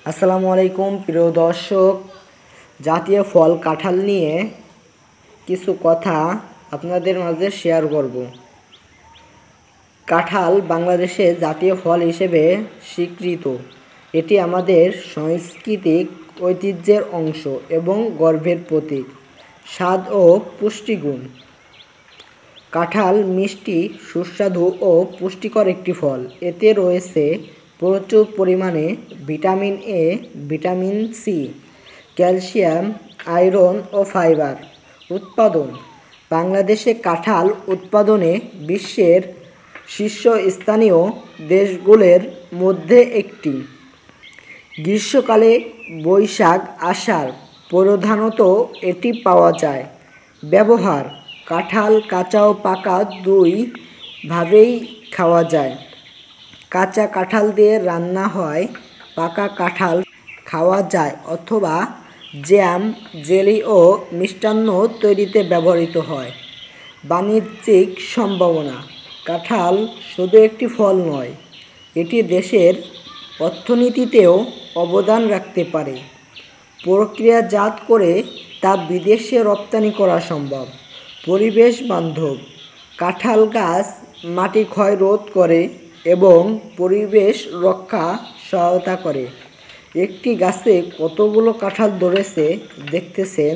আসসালামু আলাইকুম প্রিয় দর্শক। জাতীয় ফল কাঁঠাল নিয়ে কিছু কথা আপনাদের মাঝে শেয়ার করব। কাঁঠাল বাংলাদেশে জাতীয় ফল হিসেবে স্বীকৃত। এটি আমাদের সাংস্কৃতিক ঐতিহ্যের অংশ এবং গর্বের প্রতীক। স্বাদ ও পুষ্টিগুণ। কাঁঠাল মিষ্টি, সুস্বাদু ও পুষ্টিকর একটি ফল। এতে রয়েছে প্রচুর পরিমাণে vitamin A, vitamin C, calcium, iron ও ফাইবার। উৎপাদন: বাংলাদেশে কাঁঠাল উৎপাদনে বিশ্বের শীর্ষস্থানীয় দেশগুলোর মধ্যে একটি। গ্রীষ্মকালে বৈশাখ আষাঢ় প্রধানত এটি পাওয়া যায়। ব্যবহার: কাঁঠাল কাঁচা ও পাকা দুই ভাবেই খাওয়া যায়। কাঁচা কাঁঠাল দিয়ে রান্না হয়, পাকা কাঁঠাল খাওয়া যায় অথবা জ্যাম, জেলি ও মিষ্টান্ন তৈরিতে ব্যবহৃত হয়। বাণিজ্যিক সম্ভাবনা: কাঁঠাল শুধু একটি ফল নয়, এটি দেশের অর্থনীতিতেও অবদান রাখতে পারে। প্রক্রিয়াজাত করে তা বিদেশে রপ্তানি করা সম্ভব। পরিবেশ বান্ধব: কাঁঠাল গাছ মাটি ক্ষয় রোধ করে এবং পরিবেশ রক্ষা সহায়তা করে। একটি গাছে কতগুলো কাঁঠাল ধরেছে দেখতেছেন।